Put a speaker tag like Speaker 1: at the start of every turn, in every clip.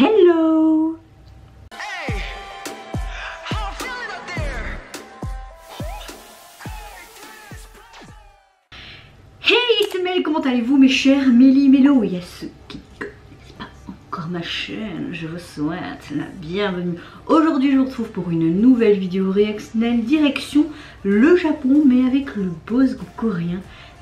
Speaker 1: Hello! Hey, c'est Mel, comment allez-vous mes chers Méli-Mélo? Il y a ceux qui ne connaissent pas encore ma chaîne, je vous souhaite la bienvenue. Aujourd'hui je vous retrouve pour une nouvelle vidéo réactionnelle direction le Japon, mais avec le boss groupe coréen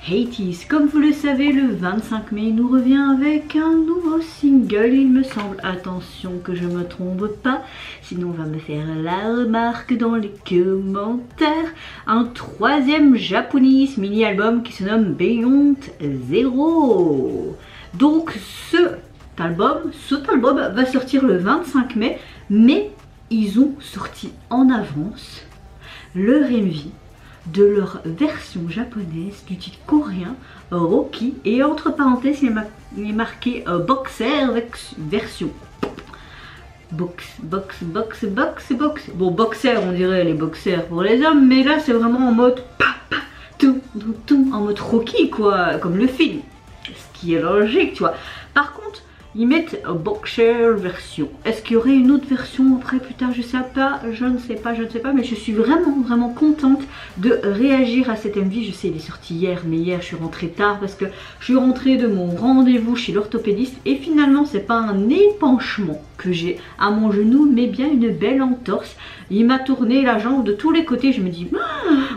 Speaker 1: Hades. Comme vous le savez, le 25 mai, il nous revient avec un nouveau single, il me semble. Attention que je me trompe pas, sinon on va me faire la remarque dans les commentaires. Un troisième japonais mini-album qui se nomme Beyond Zero. Donc cet album va sortir le 25 mai, mais ils ont sorti en avance leur MV de leur version japonaise du titre coréen Rocky, et entre parenthèses il est marqué Boxer version bon, boxer, on dirait les boxers pour les hommes, mais là c'est vraiment en mode tout en mode Rocky quoi, comme le film, ce qui est logique tu vois. Par contre ils mettent Boxer version. Est-ce qu'il y aurait une autre version après plus tard? Je sais pas, je ne sais pas, mais je suis vraiment contente de réagir à cet MV. Je sais il est sorti hier, mais hier je suis rentrée tard parce que je suis rentrée de mon rendez-vous chez l'orthopédiste et finalement c'est pas un épanchement que j'ai à mon genou, mais bien une belle entorse. Il m'a tourné la jambe de tous les côtés. Je me dis,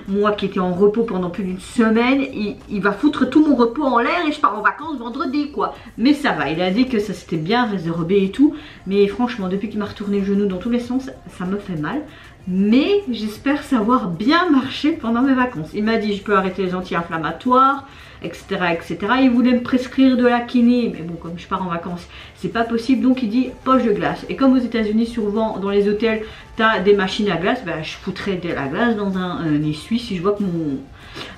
Speaker 1: moi qui étais en repos pendant plus d'une semaine, il va foutre tout mon repos en l'air et je pars en vacances vendredi quoi. Mais ça va, il a dit que ça s'était bien résorbé et tout. Mais franchement, depuis qu'il m'a retourné le genou dans tous les sens, ça me fait mal. Mais j'espère savoir bien marcher pendant mes vacances. Il m'a dit je peux arrêter les anti-inflammatoires, etc. Il voulait me prescrire de la kiné, mais bon comme je pars en vacances c'est pas possible, donc il dit poche de glace. Et comme aux États-Unis souvent dans les hôtels t'as des machines à glace, bah, je foutrais de la glace dans un essuie si je vois que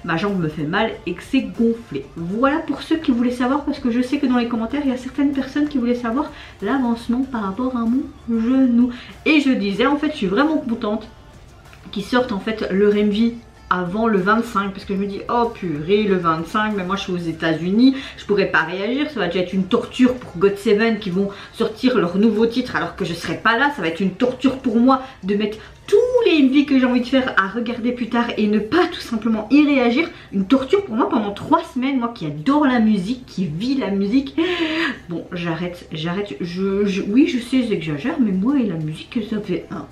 Speaker 1: ma jambe me fait mal et que c'est gonflé. Voilà pour ceux qui voulaient savoir, parce que je sais que dans les commentaires il y a certaines personnes qui voulaient savoir l'avancement par rapport à mon genou. Et je disais en fait je suis vraiment contente qu'ils sortent en fait leur MV avant le 25, parce que je me dis oh purée le 25, mais moi je suis aux États-Unis, je pourrais pas réagir, ça va déjà être une torture pour GOT7 qui vont sortir leur nouveau titre alors que je serai pas là. Ça va être une torture pour moi de mettre tous les MV que j'ai envie de faire à regarder plus tard et ne pas tout simplement y réagir. Une torture pour moi pendant 3 semaines, moi qui adore la musique, qui vis la musique. Bon j'arrête, oui je sais j'exagère, mais moi et la musique ça fait un.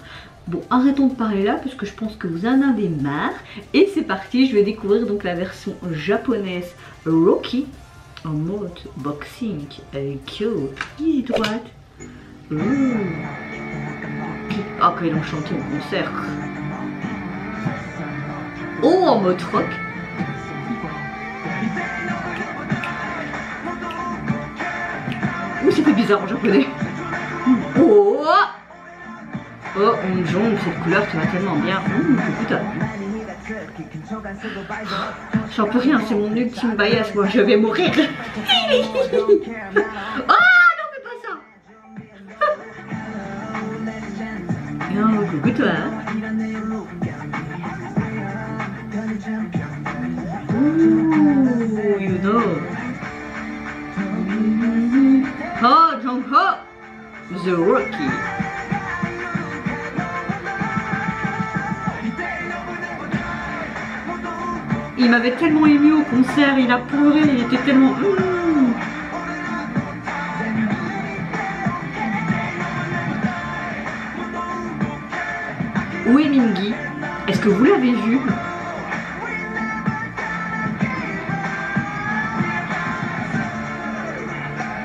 Speaker 1: Bon, arrêtons de parler là parce que je pense que vous en avez marre. Et c'est parti, je vais découvrir donc la version japonaise Rocky en mode boxing. Cute, easy droite. Ah, quand ils l'ont chanté au concert. Oh, en mode rock. Ouh, ça fait bizarre en japonais. Oh, oh, on jaune, cette couleur qui va tellement bien. Putain. J'en peux rien, c'est mon ultime bias, moi je vais mourir. Oh non, fais pas ça. Non, coucou toi. Ouh, you know. Oh, Jungho, The Rocky. Il m'avait tellement ému au concert, il a pleuré, il était tellement... Où est Mingi? Est-ce que vous l'avez vu?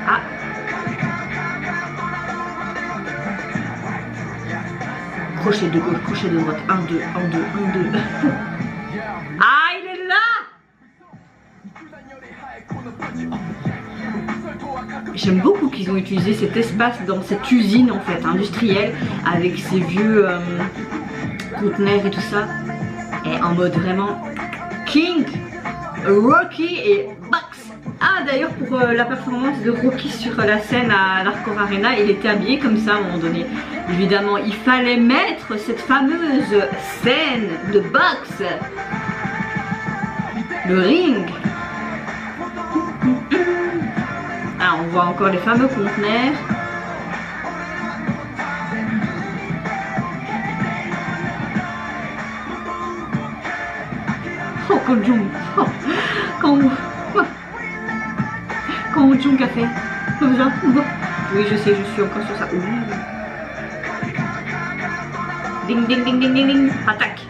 Speaker 1: Ah. Crochet de gauche, crochet de droite, 1, 2, 1, 2, 1, 2. Ah, il est là! J'aime beaucoup qu'ils ont utilisé cet espace dans cette usine en fait industrielle avec ces vieux conteneurs et tout ça, et en mode vraiment King, Rocky et Box. Ah d'ailleurs pour la performance de Rocky sur la scène à l'Arcor Arena, il était habillé comme ça à un moment donné. Évidemment il fallait mettre cette fameuse scène de boxe, le ring. Ah, on voit encore les fameux conteneurs. Jong. Oh, quand Jong a fait comme ça. Oui, je sais, je suis encore sur ça. Ding ding ding ding ding ding. Attaque.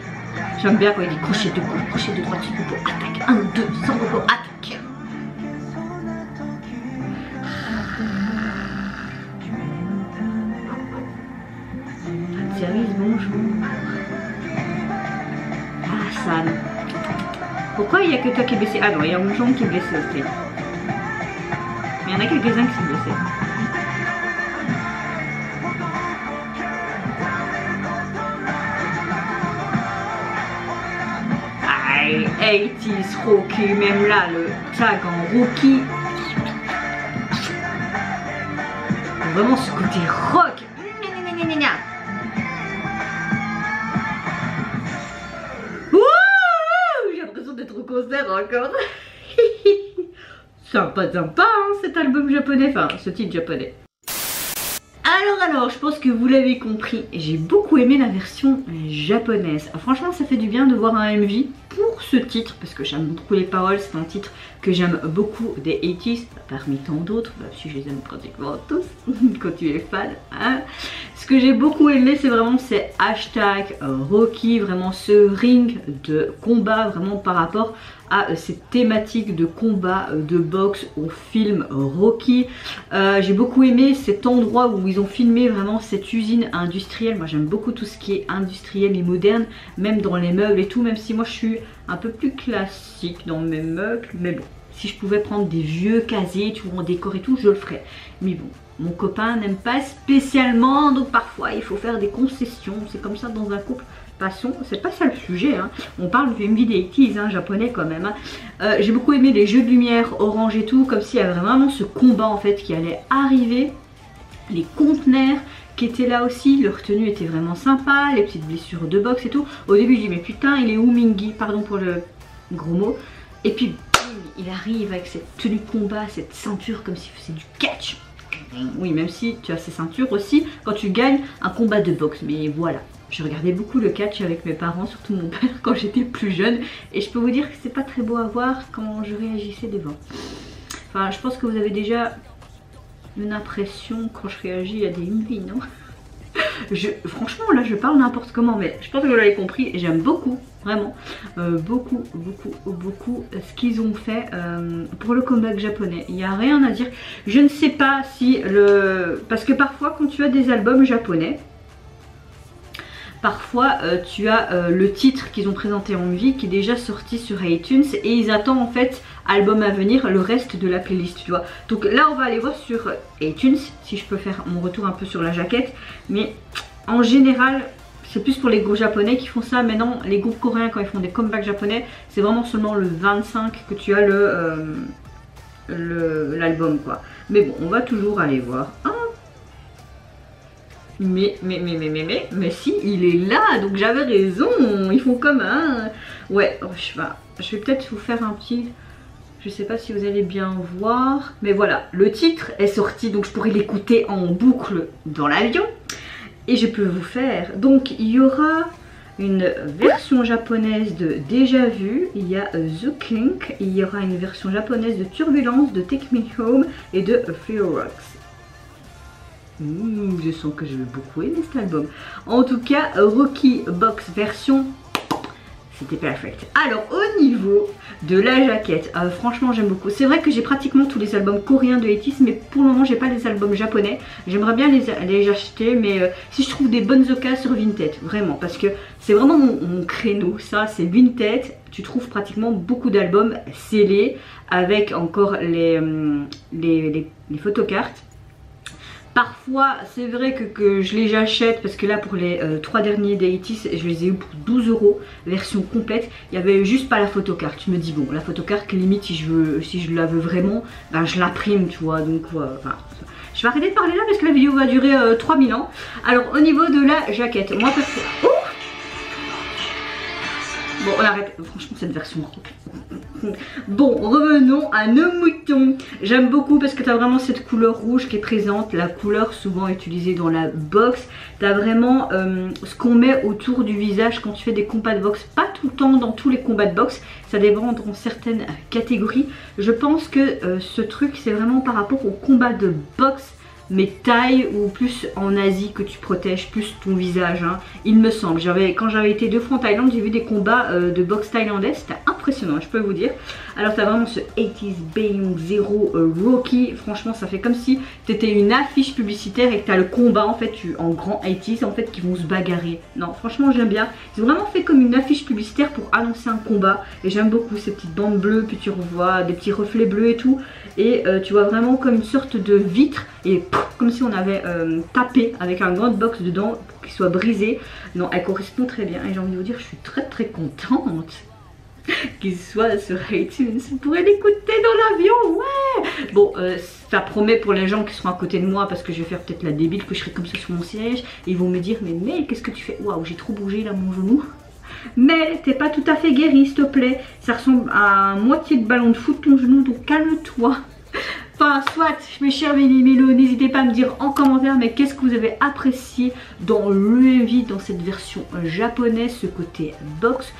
Speaker 1: J'aime bien quand il dit crochet de gauche, crochet de droite, il faut attaque. 1, 2, sans repos, attaque. Service, bonjour. Ah, San. Pourquoi il n'y a que toi qui est blessé? Ah non, il y a un Jong qui est blessé aussi. Mais il y en a quelques-uns qui sont blessés. Aïe, 80s Rocky, même là, le tag en Rocky. Vraiment ce côté rock. J'ai l'impression d'être au concert encore. Sympa, sympa hein, cet album japonais, enfin ce titre japonais. Alors, je pense que vous l'avez compris, j'ai beaucoup aimé la version japonaise. Franchement, ça fait du bien de voir un MV pour ce titre, parce que j'aime beaucoup les paroles, c'est un titre que j'aime beaucoup des 80s, parmi tant d'autres, bah, si je les aime pratiquement tous, quand tu es fan. Hein. Ce que j'ai beaucoup aimé, c'est vraiment ces hashtags Rocky, vraiment ce ring de combat, vraiment par rapport à cette thématique de combat de boxe au film Rocky. J'ai beaucoup aimé cet endroit où ils ont filmé vraiment cette usine industrielle. Moi j'aime beaucoup tout ce qui est industriel et moderne, même dans les meubles et tout, même si moi je suis un peu plus classique dans mes meubles, mais bon, si je pouvais prendre des vieux casiers, tu vois, en décor et tout, je le ferais. Mais bon, mon copain n'aime pas spécialement, donc parfois il faut faire des concessions, c'est comme ça dans un couple. Passons, c'est pas ça le sujet, hein. On parle du MV des 80s, hein, japonais quand même. Hein. J'ai beaucoup aimé les jeux de lumière orange et tout, comme s'il y avait vraiment ce combat en fait qui allait arriver. Les conteneurs qui étaient là aussi, leur tenue était vraiment sympa, les petites blessures de boxe et tout. Au début je dis mais putain il est où Mingi, pardon pour le gros mot. Et puis bim, il arrive avec cette tenue de combat, cette ceinture comme s'il faisait du catch. Oui, même si tu as ces ceintures aussi quand tu gagnes un combat de boxe, mais voilà. Je regardais beaucoup le catch avec mes parents, surtout mon père quand j'étais plus jeune. Et je peux vous dire que c'est pas très beau à voir quand je réagissais devant. Enfin, je pense que vous avez déjà une impression quand je réagis à des MV, non? Franchement, là, je parle n'importe comment, mais je pense que vous l'avez compris. J'aime beaucoup, vraiment, beaucoup ce qu'ils ont fait pour le comeback japonais. Il n'y a rien à dire. Je ne sais pas si le... Parce que parfois, quand tu as des albums japonais, parfois tu as le titre qu'ils ont présenté en MV qui est déjà sorti sur iTunes et ils attendent en fait album à venir le reste de la playlist, tu vois. Donc là on va aller voir sur iTunes si je peux faire mon retour un peu sur la jaquette, mais en général c'est plus pour les groupes japonais qui font ça. Maintenant les groupes coréens quand ils font des comebacks japonais c'est vraiment seulement le 25 que tu as l'album quoi. Mais bon on va toujours aller voir. Ah, mais si, il est là, donc j'avais raison, ils font comme un... Ouais, je vais peut-être vous faire un petit... Je sais pas si vous allez bien voir, mais voilà, le titre est sorti, donc je pourrais l'écouter en boucle dans l'avion. Et je peux vous faire... Donc, il y aura une version japonaise de Déjà Vu, il y a The Kink, il y aura une version japonaise de Turbulence, de Take Me Home et de Fireworks. Je sens que je vais beaucoup aimer cet album. En tout cas, Rocky Box version, c'était perfect. Alors, au niveau de la jaquette, franchement, j'aime beaucoup. C'est vrai que j'ai pratiquement tous les albums coréens de 80s, mais pour le moment, j'ai pas les albums japonais. J'aimerais bien les acheter, mais si je trouve des bonnes occasions sur Vinted, vraiment, parce que c'est vraiment mon créneau. Ça, c'est Vinted. Tu trouves pratiquement beaucoup d'albums scellés avec encore les photocartes. Parfois c'est vrai que je les achète parce que là pour les 3 derniers des 80s je les ai eu pour 12 €, version complète. Il n'y avait juste pas la photocarte. Je me dis bon la photocarte limite si je la veux vraiment ben, je l'imprime tu vois. Donc enfin, je vais arrêter de parler là parce que la vidéo va durer 3000 ans. Alors au niveau de la jaquette, moi parce que... Oh bon on arrête, franchement cette version rock. Bon revenons à nos moutons. J'aime beaucoup parce que tu as vraiment cette couleur rouge qui est présente, la couleur souvent utilisée dans la boxe. Tu as vraiment ce qu'on met autour du visage quand tu fais des combats de boxe, pas tout le temps dans tous les combats de boxe, ça dépend dans certaines catégories. Je pense que ce truc c'est vraiment par rapport au combat de boxe, mais taille ou plus en Asie que tu protèges plus ton visage, hein. Il me semble, quand j'avais été 2 fois en Thaïlande, j'ai vu des combats de boxe thaïlandais, c'était impressionnant, je peux vous dire. Alors t'as vraiment ce 80s Beyong Zero Rocky, franchement ça fait comme si t'étais une affiche publicitaire et que t'as le combat en fait en grand 80s en fait qui vont se bagarrer. Non franchement j'aime bien, c'est vraiment fait comme une affiche publicitaire pour annoncer un combat et j'aime beaucoup ces petites bandes bleues, puis tu revois des petits reflets bleus et tout, et tu vois vraiment comme une sorte de vitre et comme si on avait tapé avec un gant de boxe dedans pour qu'il soit brisé. Non, elle correspond très bien et j'ai envie de vous dire, je suis très contente qu'il soit sur iTunes. Vous pourrez l'écouter dans l'avion, ouais. Bon, ça promet pour les gens qui seront à côté de moi parce que je vais faire peut-être la débile, que je serai comme ça sur mon siège et ils vont me dire, mais qu'est-ce que tu fais? Waouh, j'ai trop bougé là mon genou. Mais t'es pas tout à fait guéri, s'il te plaît. Ça ressemble à moitié de ballon de foot ton genou, donc calme-toi. Enfin, soit, mes chers Mélo, n'hésitez pas à me dire en commentaire, mais qu'est-ce que vous avez apprécié dans l'UMV, dans cette version japonaise, ce côté box,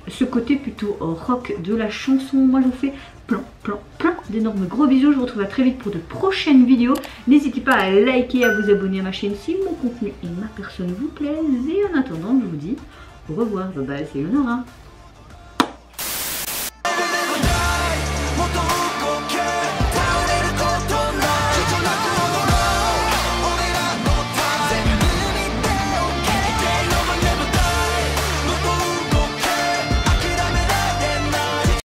Speaker 1: ce côté plutôt rock de la chanson. Moi, je vous fais plein d'énormes gros bisous. Je vous retrouve très vite pour de prochaines vidéos. N'hésitez pas à liker, à vous abonner à ma chaîne si mon contenu et ma personne vous plaisent. Et en attendant, je vous dis au revoir. Bye bye, c'est Leonora.